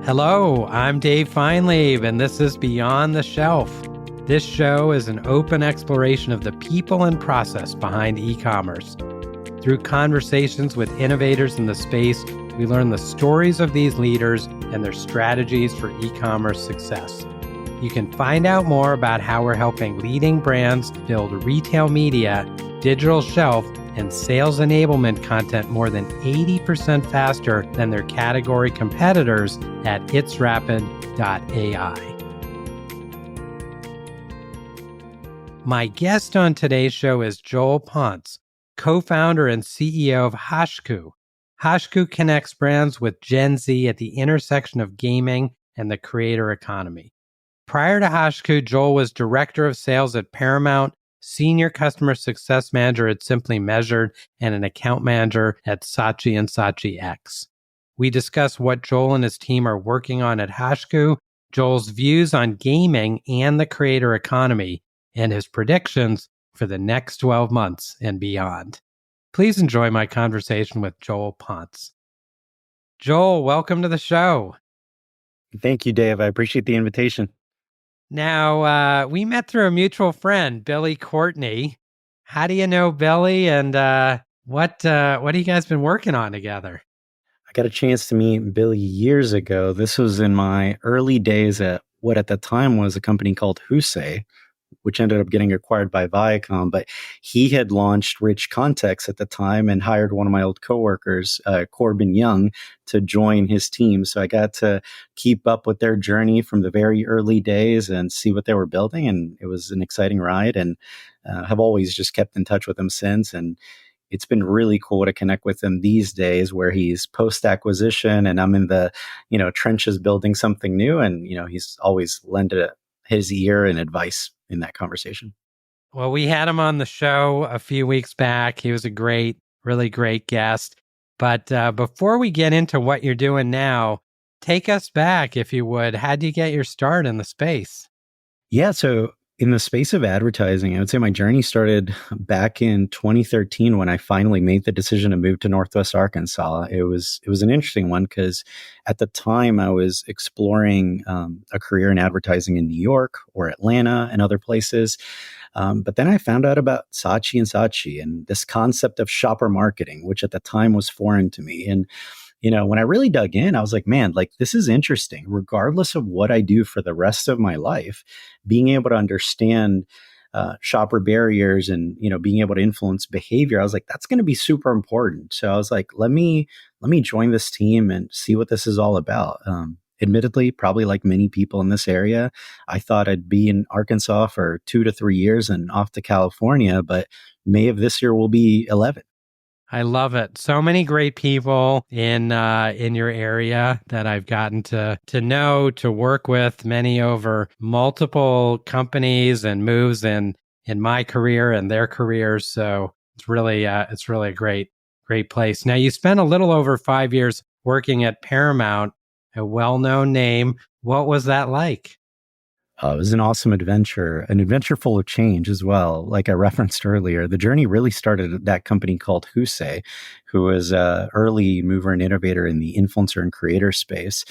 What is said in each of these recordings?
Hello, I'm Dave Feinleib, and this is Beyond the Shelf. This show is an open exploration of the people and process behind e-commerce. Through conversations with innovators in the space, we learn the stories of these leaders and their strategies for e-commerce success. You can find out more about how we're helping leading brands build retail media, digital shelf, and sales enablement content more than 80% faster than their category competitors at itsrapid.ai. My guest on today's show is Joel Ponce, co-founder and CEO of Hashku. Hashku connects brands with Gen Z at the intersection of gaming and the creator economy. Prior to Hashku, Joel was director of sales at Paramount, senior customer success manager at Simply Measured, and an account manager at Saatchi & Saatchi X. We discuss what Joel and his team are working on at Hashku, Joel's views on gaming and the creator economy, and his predictions for the next 12 months and beyond. Please enjoy my conversation with Joel Ponce. Joel, welcome to the show. Thank you, Dave. I appreciate the invitation. Now, we met through a mutual friend, Billy Courtney. How do you know Billy, and what have you guys been working on together? I got a chance to meet Billy years ago. This was in my early days at what at the time was a company called Hashku, which ended up getting acquired by Viacom. But he had launched Rich Context at the time and hired one of my old coworkers, Corbin Young, to join his team. So I got to keep up with their journey from the very early days and see what they were building. And it was an exciting ride, and have always just kept in touch with him since. And it's been really cool to connect with him these days where he's post-acquisition and I'm in the, trenches building something new. And, he's always lended his ear and advice in that conversation. Well, we had him on the show a few weeks back. He was a really great guest. But before we get into what you're doing now, take us back, if you would. How'd you get your start in the space? Yeah, so in the space of advertising, I would say my journey started back in 2013 when I finally made the decision to move to Northwest Arkansas. It was an interesting one because at the time I was exploring a career in advertising in New York or Atlanta and other places. But then I found out about Saatchi & Saatchi and this concept of shopper marketing, which at the time was foreign to me. And when I really dug in, I was like, man, this is interesting. Regardless of what I do for the rest of my life, being able to understand shopper barriers and, being able to influence behavior, I was like, that's going to be super important. So I was like, let me join this team and see what this is all about. Admittedly, probably like many people in this area, I thought I'd be in Arkansas for 2 to 3 years and off to California, but May of this year will be 11. I love it. So many great people in your area that I've gotten to know, to work with, many over multiple companies and moves in my career and their careers. So it's really a great place. Now, you spent a little over 5 years working at Paramount, a well-known name. What was that like? It was an awesome adventure, an adventure full of change as well. Like I referenced earlier, the journey really started at that company called Hashku, who was an early mover and innovator in the influencer and creator space.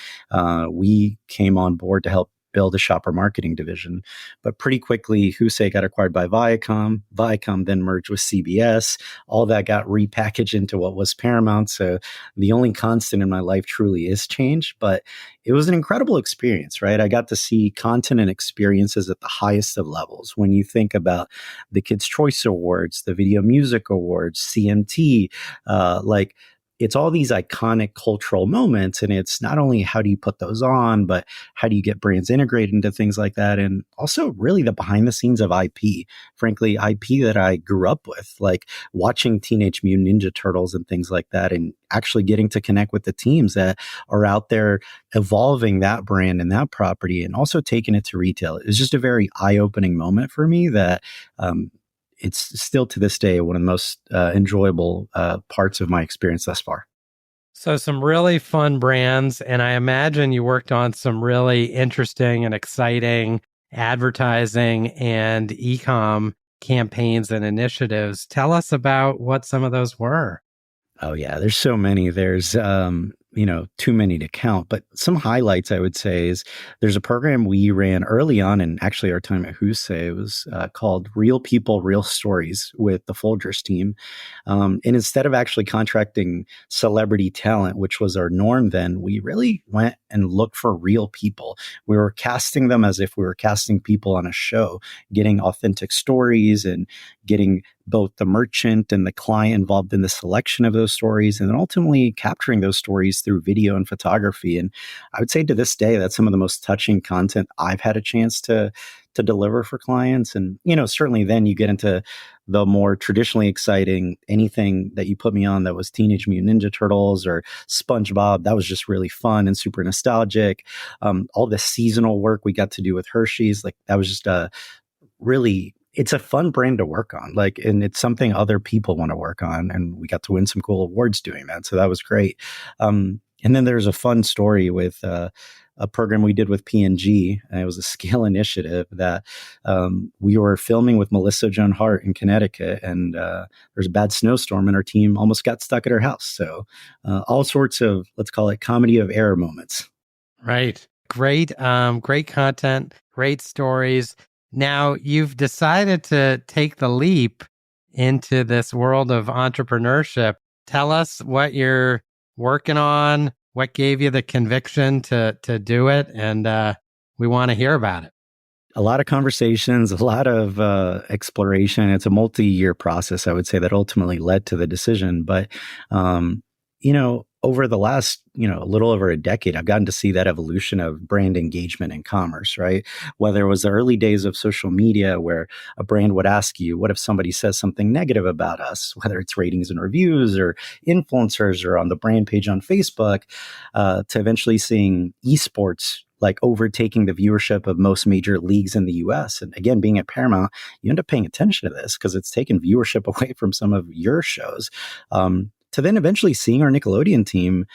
We came on board to help build a shopper marketing division. But pretty quickly, Hashku got acquired by Viacom. Viacom then merged with CBS. All that got repackaged into what was Paramount. So the only constant in my life truly is change. But it was an incredible experience, right? I got to see content and experiences at the highest of levels. When you think about the Kids' Choice Awards, the Video Music Awards, CMT, it's all these iconic cultural moments. And it's not only how do you put those on, but how do you get brands integrated into things like that? And also really the behind the scenes of IP, frankly, IP that I grew up with, like watching Teenage Mutant Ninja Turtles and things like that, and actually getting to connect with the teams that are out there evolving that brand and that property and also taking it to retail. It was just a very eye-opening moment for me that, it's still to this day one of the most enjoyable parts of my experience thus far. So some really fun brands, and I imagine you worked on some really interesting and exciting advertising and e-com campaigns and initiatives. Tell us about what some of those were. Oh yeah, there's so many. There's too many to count, but some highlights I would say is there's a program we ran early on in actually our time at Husei. It was called Real People, Real Stories with the Folgers team. And instead of actually contracting celebrity talent, which was our norm then, we really went and looked for real people. We were casting them as if we were casting people on a show, getting authentic stories and getting both the merchant and the client involved in the selection of those stories, and then ultimately capturing those stories through video and photography. And I would say to this day, that's some of the most touching content I've had a chance to deliver for clients. And, certainly then you get into the more traditionally exciting anything that you put me on that was Teenage Mutant Ninja Turtles or SpongeBob. That was just really fun and super nostalgic. All the seasonal work we got to do with Hershey's, like that was just really, it's a fun brand to work on, and it's something other people want to work on. And we got to win some cool awards doing that. So that was great. And then there's a fun story with, a program we did with P&G, and it was a scale initiative that we were filming with Melissa Joan Hart in Connecticut, and there's a bad snowstorm, and our team almost got stuck at her house. So all sorts of, let's call it comedy of error moments. Right. Great, great content, great stories. Now you've decided to take the leap into this world of entrepreneurship. Tell us what you're working on, what gave you the conviction to do it, and we want to hear about it. A lot of conversations, a lot of exploration. It's a multi-year process, I would say, that ultimately led to the decision. But, over the last, a little over a decade, I've gotten to see that evolution of brand engagement in commerce, right? Whether it was the early days of social media where a brand would ask you, what if somebody says something negative about us, whether it's ratings and reviews or influencers or on the brand page on Facebook, to eventually seeing esports like overtaking the viewership of most major leagues in the US. And again, being at Paramount, you end up paying attention to this because it's taken viewership away from some of your shows. To then eventually seeing our Nickelodeon team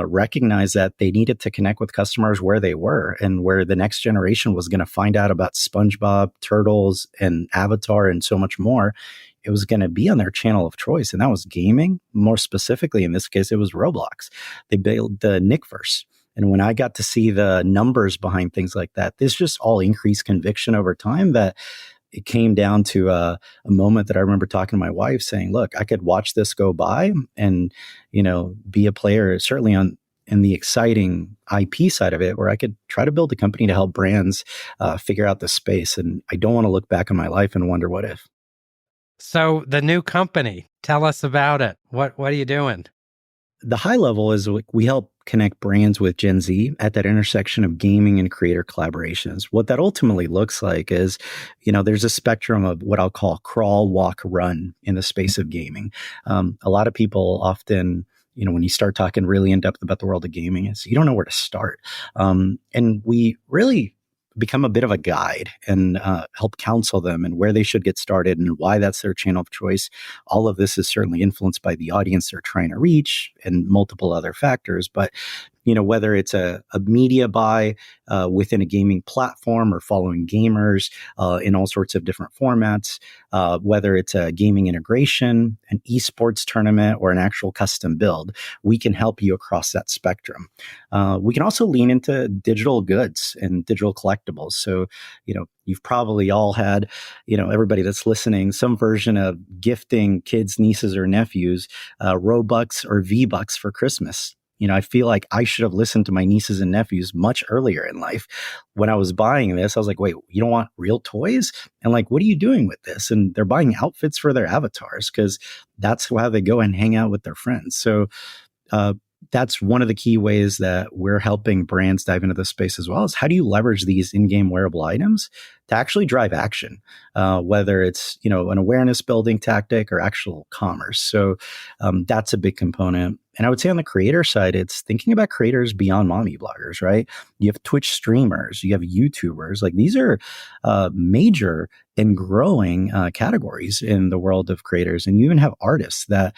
recognize that they needed to connect with customers where they were and where the next generation was going to find out about SpongeBob, Turtles, and Avatar and so much more. It was going to be on their channel of choice, and that was gaming. More specifically, in this case, it was Roblox. They built the Nickverse. And when I got to see the numbers behind things like that, this just all increased conviction over time that it came down to a moment that I remember talking to my wife saying, look, I could watch this go by and, be a player, certainly in the exciting IP side of it, where I could try to build a company to help brands figure out the space. And I don't want to look back on my life and wonder what if. So the new company, tell us about it. What are you doing? The high level is we help connect brands with Gen Z at that intersection of gaming and creator collaborations. What that ultimately looks like is, there's a spectrum of what I'll call crawl, walk, run in the space of gaming. A lot of people often, when you start talking really in depth about the world of gaming, you don't know where to start. And we really become a bit of a guide and help counsel them and where they should get started and why that's their channel of choice. All of this is certainly influenced by the audience they're trying to reach and multiple other factors. But whether it's a media buy within a gaming platform or following gamers in all sorts of different formats, whether it's a gaming integration, an esports tournament, or an actual custom build, we can help you across that spectrum. We can also lean into digital goods and digital collectibles. So, you've probably all had, everybody that's listening, some version of gifting kids, nieces, or nephews Robux or V-Bucks for Christmas. I feel like I should have listened to my nieces and nephews much earlier in life. When I was buying this, I was like, wait, you don't want real toys? And what are you doing with this? And they're buying outfits for their avatars because that's how they go and hang out with their friends. So that's one of the key ways that we're helping brands dive into this space as well, is how do you leverage these in-game wearable items to actually drive action, whether it's, an awareness building tactic or actual commerce. So that's a big component. And I would say on the creator side, it's thinking about creators beyond mommy bloggers, right? You have Twitch streamers, you have YouTubers. These are major and growing categories in the world of creators. And you even have artists that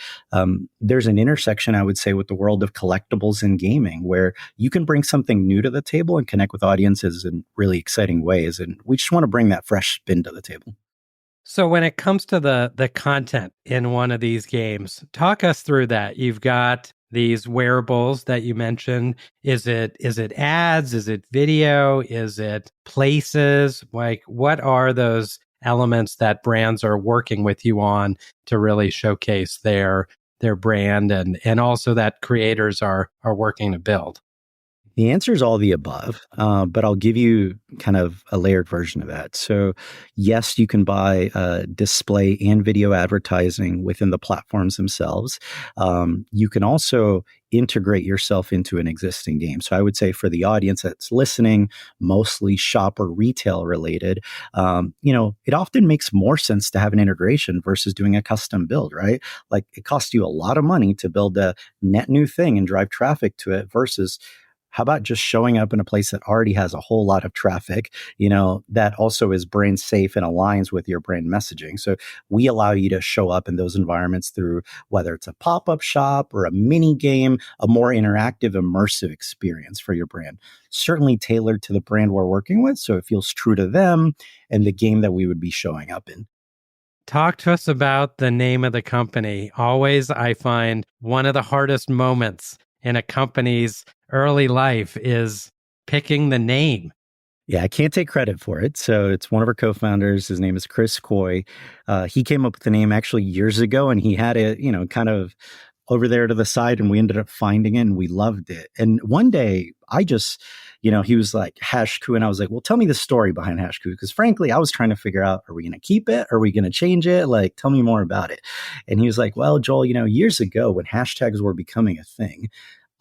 there's an intersection, I would say, with the world of collectibles and gaming, where you can bring something new to the table and connect with audiences in really exciting ways. And we just want to bring that fresh spin to the table. So when it comes to the content in one of these games, talk us through that. You've got these wearables that you mentioned? Is it ads? Is it video? Is it places? Like, what are those elements that brands are working with you on to really showcase their brand, and also that creators are working to build? The answer is all the above, but I'll give you kind of a layered version of that. So, yes, you can buy display and video advertising within the platforms themselves. You can also integrate yourself into an existing game. So, I would say for the audience that's listening, mostly shop or retail related, it often makes more sense to have an integration versus doing a custom build, right? Like it costs you a lot of money to build a net new thing and drive traffic to it versus how about just showing up in a place that already has a whole lot of traffic, that also is brand safe and aligns with your brand messaging. So we allow you to show up in those environments through whether it's a pop-up shop or a mini game, a more interactive, immersive experience for your brand. Certainly tailored to the brand we're working with, so it feels true to them and the game that we would be showing up in. Talk to us about the name of the company. Always, I find one of the hardest moments in a company's early life is picking the name. Yeah, I can't take credit for it. So it's one of our co-founders. His name is Chris Coy. He came up with the name actually years ago, and he had it, kind of over there to the side, and we ended up finding it, and we loved it. And one day, I just, he was like Hashku, and I was like, well, tell me the story behind Hashku, because frankly, I was trying to figure out, are we going to keep it? Are we going to change it? Like, tell me more about it. And he was like, well, Joel, years ago when hashtags were becoming a thing,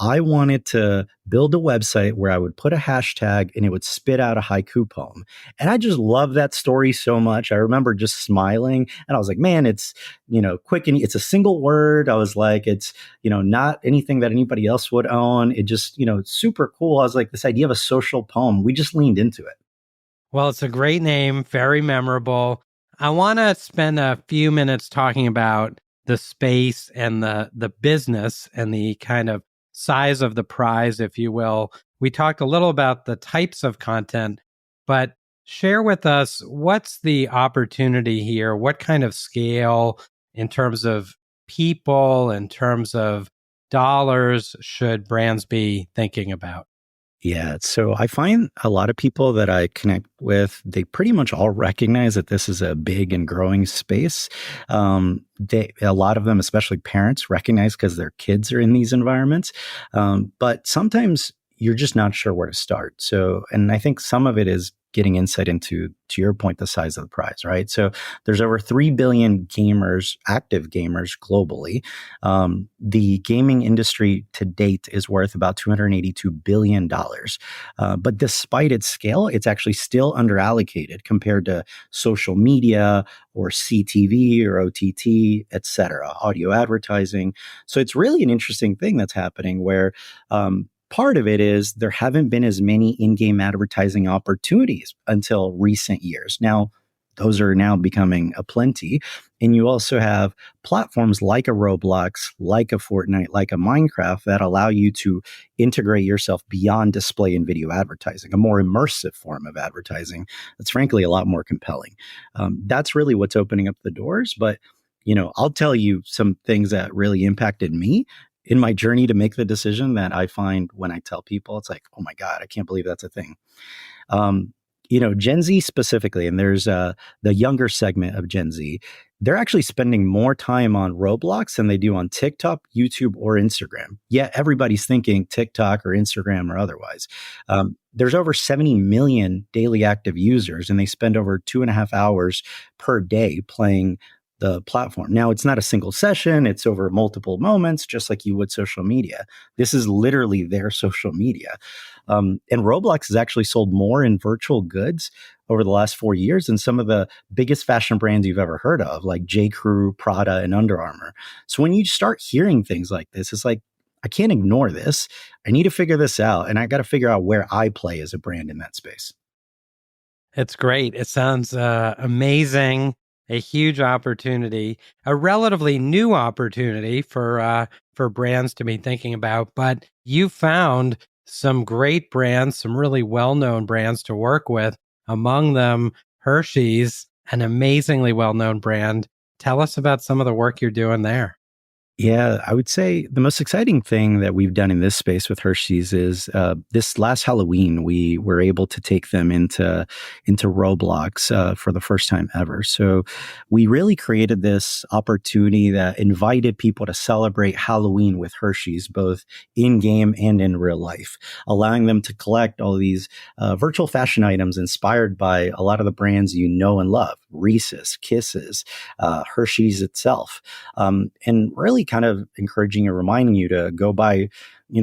I wanted to build a website where I would put a hashtag and it would spit out a haiku poem. And I just love that story so much. I remember just smiling and I was like, man, it's, quick and it's a single word. I was like, it's, not anything that anybody else would own. It just, it's super cool. I was like, this idea of a social poem, we just leaned into it. Well, it's a great name, very memorable. I want to spend a few minutes talking about the space and the business and the kind of size of the prize, if you will. We talked a little about the types of content, but share with us what's the opportunity here? What kind of scale in terms of people, in terms of dollars, should brands be thinking about? Yeah. So I find a lot of people that I connect with, they pretty much all recognize that this is a big and growing space. A lot of them, especially parents, recognize because their kids are in these environments. But sometimes you're just not sure where to start. So, and I think some of it is getting insight into, to your point, the size of the prize, right? So there's over 3 billion gamers, active gamers globally. The gaming industry to date is worth about $282 billion. But despite its scale, it's actually still underallocated compared to social media or CTV or OTT, et cetera, audio advertising. So it's really an interesting thing that's happening where, part of it is there haven't been as many in-game advertising opportunities until recent years. Now, those are now becoming aplenty. And you also have platforms like a Roblox, like a Fortnite, like a Minecraft that allow you to integrate yourself beyond display and video advertising, a more immersive form of advertising that's frankly a lot more compelling. That's really what's opening up the doors. But I'll tell you some things that really impacted me in my journey to make the decision that I find when I tell people, it's like, oh my God, I can't believe that's a thing. Gen Z specifically, and there's the younger segment of Gen Z, they're actually spending more time on Roblox than they do on TikTok, YouTube, or Instagram. Yet everybody's thinking TikTok or Instagram or otherwise. There's over 70 million daily active users, and they spend over 2.5 hours per day playing the platform. Now, it's not a single session. It's over multiple moments, just like you would social media. This is literally their social media. And Roblox has actually sold more in virtual goods over the last 4 years than some of the biggest fashion brands you've ever heard of, like J. Crew, Prada, and Under Armour. So when you start hearing things like this, it's like, I can't ignore this. I need to figure this out. And I got to figure out where I play as a brand in that space. It's great. It sounds amazing. A huge opportunity, a relatively new opportunity for brands to be thinking about. But you found some great brands, some really well-known brands to work with. Among them, Hershey's, an amazingly well-known brand. Tell us about some of the work you're doing there. Yeah, I would say the most exciting thing that we've done in this space with Hershey's is this last Halloween we were able to take them into Roblox for the first time ever. So we really created this opportunity that invited people to celebrate Halloween with Hershey's, both in game and in real life, allowing them to collect all these virtual fashion items inspired by a lot of the brands you know and love: Reese's, Kisses, Hershey's itself, and really kind of encouraging and reminding you to go buy,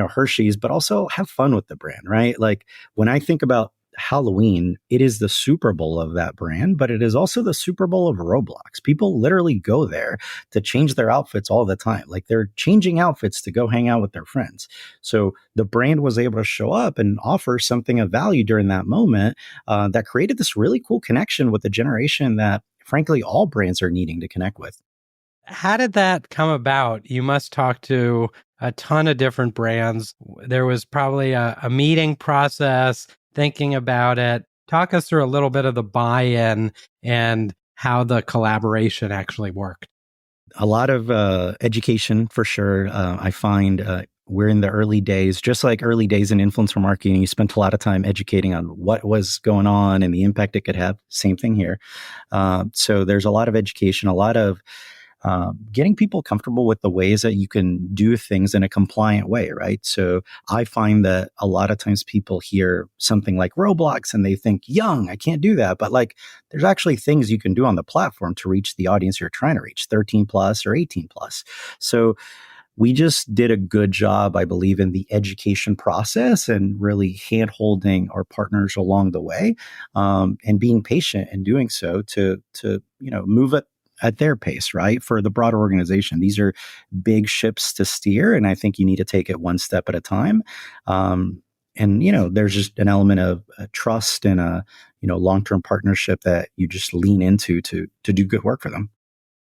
Hershey's, but also have fun with the brand, right? Like when I think about Halloween, it is the Super Bowl of that brand, but it is also the Super Bowl of Roblox. People literally go there to change their outfits all the time. Like they're changing outfits to go hang out with their friends. So the brand was able to show up and offer something of value during that moment that created this really cool connection with the generation that, frankly, all brands are needing to connect with. How did that come about? You must talk to a ton of different brands. There was probably a meeting process, thinking about it. Talk us through a little bit of the buy-in and how the collaboration actually worked. A lot of education for sure. I find we're in the early days, just like early days in influencer marketing. You spent a lot of time educating on what was going on and the impact it could have. Same thing here. So there's a lot of education, a lot of getting people comfortable with the ways that you can do things in a compliant way, right? So I find that a lot of times people hear something like Roblox and they think, young, I can't do that. But like, there's actually things you can do on the platform to reach the audience you're trying to reach, 13 plus or 18 plus. So we just did a good job, I believe, in the education process and really hand holding our partners along the way, and being patient in doing so to move at their pace, right? For the broader organization, these are big ships to steer, and I think you need to take it one step at a time. And there's just an element of trust and a long term partnership that you just lean into to do good work for them.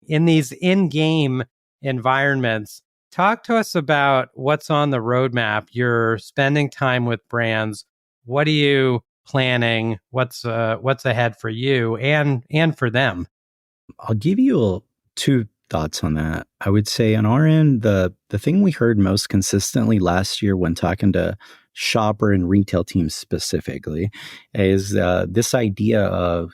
In these in-game environments, talk to us about what's on the roadmap. You're spending time with brands. What are you planning? What's ahead for you and for them? I'll give you two thoughts on that. I would say on our end, the thing we heard most consistently last year when talking to shopper and retail teams specifically is this idea of,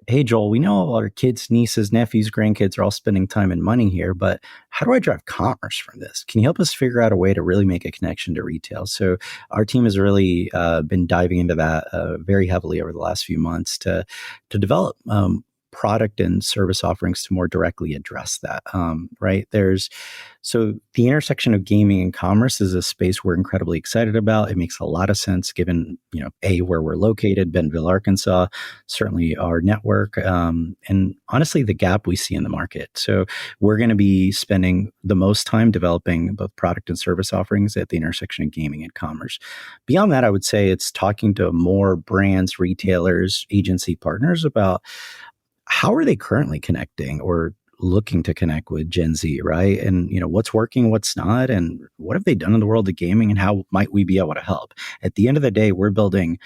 hey, Joel, we know our kids, nieces, nephews, grandkids are all spending time and money here, but how do I drive commerce from this? Can you help us figure out a way to really make a connection to retail? So our team has really been diving into that very heavily over the last few months to develop product and service offerings to more directly address that. Right? So the intersection of gaming and commerce is a space we're incredibly excited about. It makes a lot of sense given, where we're located, Bentonville, Arkansas, certainly our network, and honestly, the gap we see in the market. So we're going to be spending the most time developing both product and service offerings at the intersection of gaming and commerce. Beyond that, I would say it's talking to more brands, retailers, agency partners about how are they currently connecting or looking to connect with Gen Z, right? And what's working, what's not, and what have they done in the world of gaming, and how might we be able to help? At the end of the day, we're building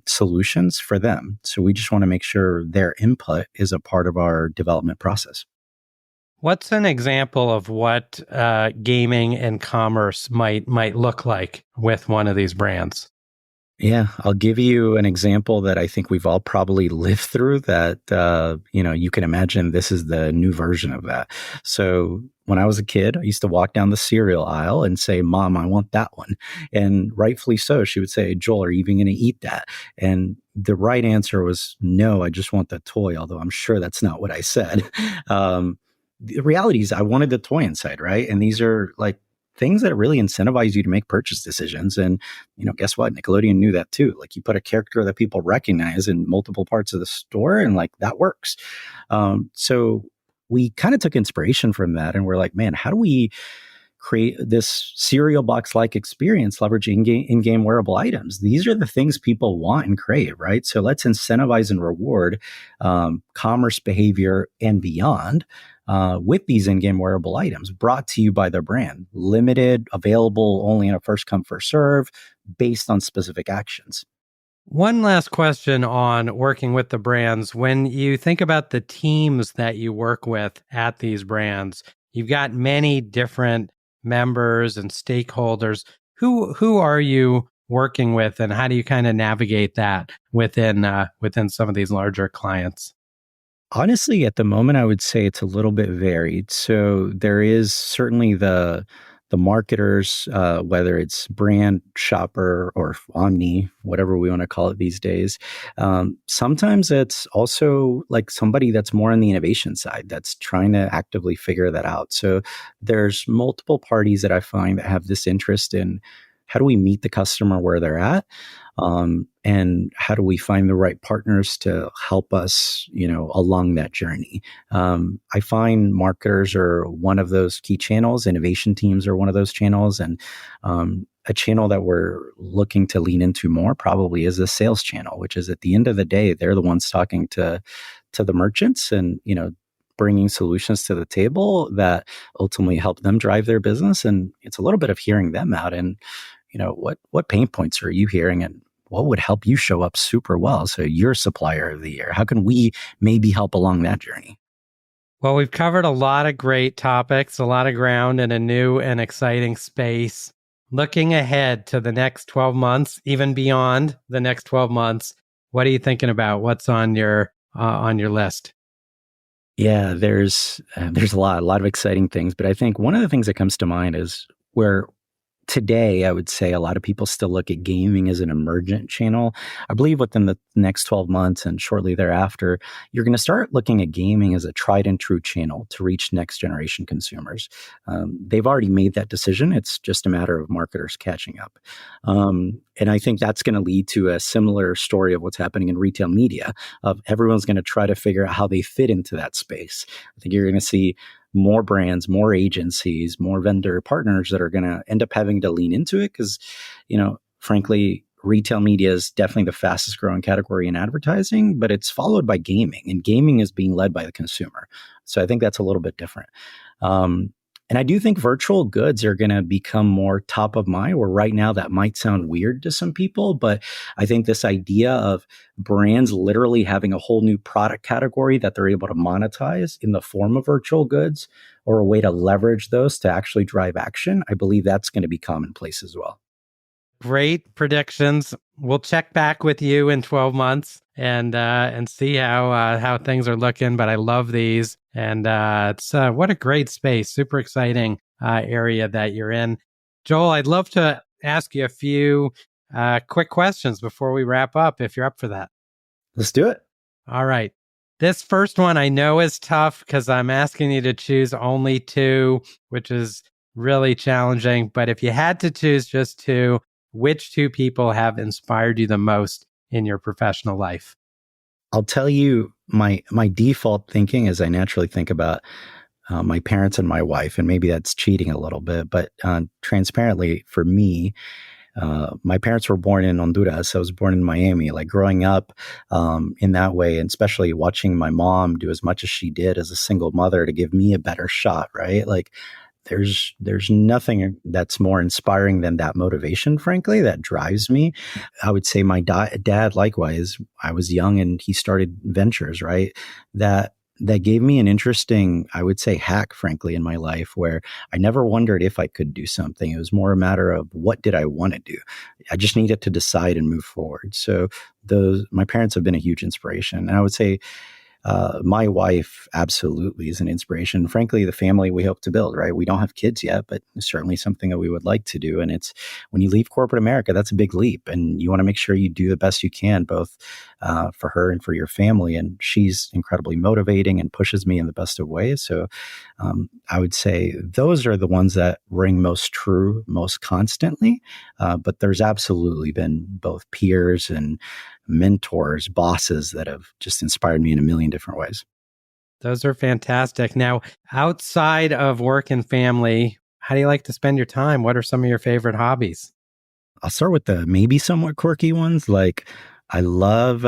solutions for them, so we just want to make sure their input is a part of our development process. What's an example of what gaming and commerce might look like with one of these brands? Yeah, I'll give you an example that I think we've all probably lived through that, you can imagine this is the new version of that. So when I was a kid, I used to walk down the cereal aisle and say, Mom, I want that one. And rightfully so, she would say, Joel, are you even going to eat that? And the right answer was, no, I just want the toy, although I'm sure that's not what I said. The reality is I wanted the toy inside, right? And these are like things that really incentivize you to make purchase decisions. And, guess what? Nickelodeon knew that too. Like you put a character that people recognize in multiple parts of the store and like that works. So we kind of took inspiration from that and we're like, man, how do we create this cereal box like experience leveraging in-game wearable items? These are the things people want and crave, right? So let's incentivize and reward commerce behavior and beyond with these in-game wearable items brought to you by their brand, limited, available only in a first come, first serve, based on specific actions. One last question on working with the brands. When you think about the teams that you work with at these brands, you've got many different members and stakeholders. Who are you working with, and how do you kind of navigate that within some of these larger clients? Honestly, at the moment, I would say it's a little bit varied. So there is certainly the marketers, whether it's brand, shopper, or omni, whatever we want to call it these days. Sometimes it's also like somebody that's more on the innovation side that's trying to actively figure that out. So there's multiple parties that I find that have this interest in how do we meet the customer where they're at, and how do we find the right partners to help us, along that journey. I find marketers are one of those key channels. Innovation teams are one of those channels, and a channel that we're looking to lean into more probably is the sales channel, which is at the end of the day, they're the ones talking to the merchants and bringing solutions to the table that ultimately help them drive their business. And it's a little bit of hearing them out and what pain points are you hearing and what would help you show up super well? So you're supplier of the year. How can we maybe help along that journey? Well, we've covered a lot of great topics, a lot of ground in a new and exciting space. Looking ahead to the next 12 months, even beyond the next 12 months, what are you thinking about? What's on your list? Yeah, there's a lot of exciting things, but I think one of the things that comes to mind is where today, I would say a lot of people still look at gaming as an emergent channel. I believe within the next 12 months and shortly thereafter, you're going to start looking at gaming as a tried and true channel to reach next generation consumers. They've already made that decision. It's just a matter of marketers catching up. And I think that's going to lead to a similar story of what's happening in retail media, of everyone's going to try to figure out how they fit into that space. I think you're going to see more brands, more agencies, more vendor partners that are going to end up having to lean into it because, frankly, retail media is definitely the fastest growing category in advertising, but it's followed by gaming, and gaming is being led by the consumer. So I think that's a little bit different. And I do think virtual goods are going to become more top of mind, where right now that might sound weird to some people, but I think this idea of brands literally having a whole new product category that they're able to monetize in the form of virtual goods or a way to leverage those to actually drive action, I believe that's going to be commonplace as well. Great predictions. We'll check back with you in 12 months and see how things are looking. But I love these, and it's what a great space, super exciting area that you're in. Joel, I'd love to ask you a few quick questions before we wrap up, if you're up for that. Let's do it. All right. This first one I know is tough because I'm asking you to choose only two, which is really challenging. But if you had to choose just two, which two people have inspired you the most in your professional life? I'll tell you, my default thinking is I naturally think about my parents and my wife, and maybe that's cheating a little bit, but transparently for me, my parents were born in Honduras. I was born in Miami. Like growing up in that way, and especially watching my mom do as much as she did as a single mother to give me a better shot, right? Like there's nothing that's more inspiring than that motivation, frankly, that drives me. I would say my dad, likewise, I was young and he started ventures, right? That gave me an interesting, I would say, hack, frankly, in my life where I never wondered if I could do something. It was more a matter of what did I want to do? I just needed to decide and move forward. So my parents have been a huge inspiration. And I would say my wife absolutely is an inspiration. Frankly, the family we hope to build, right? We don't have kids yet, but it's certainly something that we would like to do. And it's when you leave corporate America, that's a big leap. And you want to make sure you do the best you can, both for her and for your family. And she's incredibly motivating and pushes me in the best of ways. So I would say those are the ones that ring most true, most constantly. But there's absolutely been both peers and mentors, bosses that have just inspired me in a million different ways. Those are fantastic. Now, outside of work and family, how do you like to spend your time? What are some of your favorite hobbies? I'll start with the maybe somewhat quirky ones. Like I love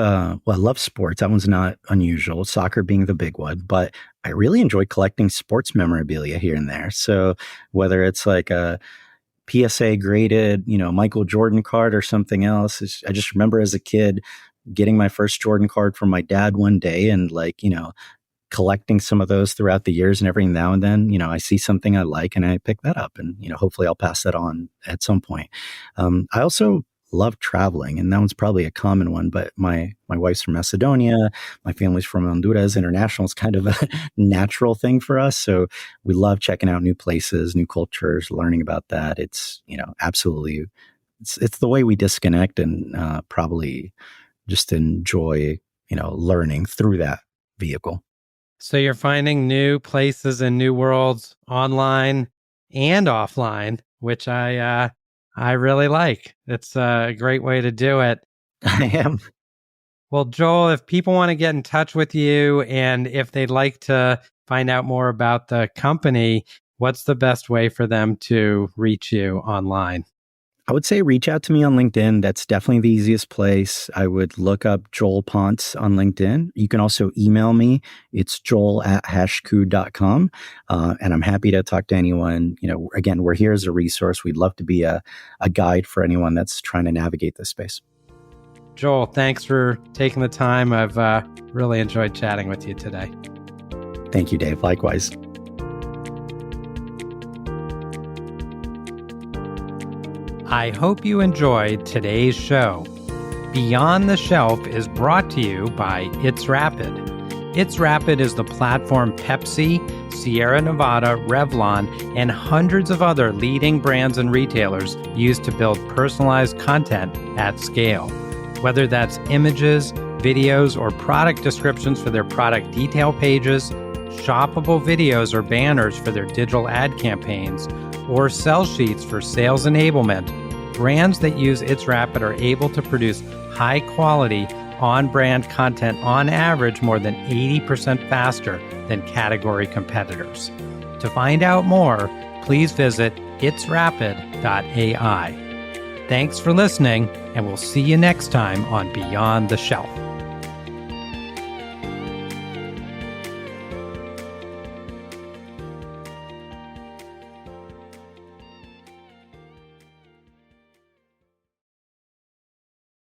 sports. That one's not unusual, soccer being the big one, but I really enjoy collecting sports memorabilia here and there. So whether it's like a PSA graded, Michael Jordan card or something else. I just remember as a kid getting my first Jordan card from my dad one day and collecting some of those throughout the years, and every now and then, I see something I like and I pick that up, and, hopefully I'll pass that on at some point. I also love traveling, and that one's probably a common one, but my wife's from Macedonia, my family's from Honduras. International is kind of a natural thing for us. So we love checking out new places, new cultures, learning about that. It's, absolutely, it's the way we disconnect and probably just enjoy, learning through that vehicle. So you're finding new places and new worlds online and offline, which I really like. It's a great way to do it. I am. Well, Joel, if people want to get in touch with you and if they'd like to find out more about the company, what's the best way for them to reach you online? I would say reach out to me on LinkedIn. That's definitely the easiest place. I would look up Joel Ponce on LinkedIn. You can also email me. It's joel@hashku.com. And I'm happy to talk to anyone. Again, we're here as a resource. We'd love to be a guide for anyone that's trying to navigate this space. Joel, thanks for taking the time. I've really enjoyed chatting with you today. Thank you, Dave. Likewise. I hope you enjoyed today's show. Beyond the Shelf is brought to you by It's Rapid. It's Rapid is the platform Pepsi, Sierra Nevada, Revlon, and hundreds of other leading brands and retailers use to build personalized content at scale. Whether that's images, videos, or product descriptions for their product detail pages, shoppable videos or banners for their digital ad campaigns, or sell sheets for sales enablement, brands that use It's Rapid are able to produce high-quality, on-brand content on average more than 80% faster than category competitors. To find out more, please visit itsrapid.ai. Thanks for listening, and we'll see you next time on Beyond the Shelf.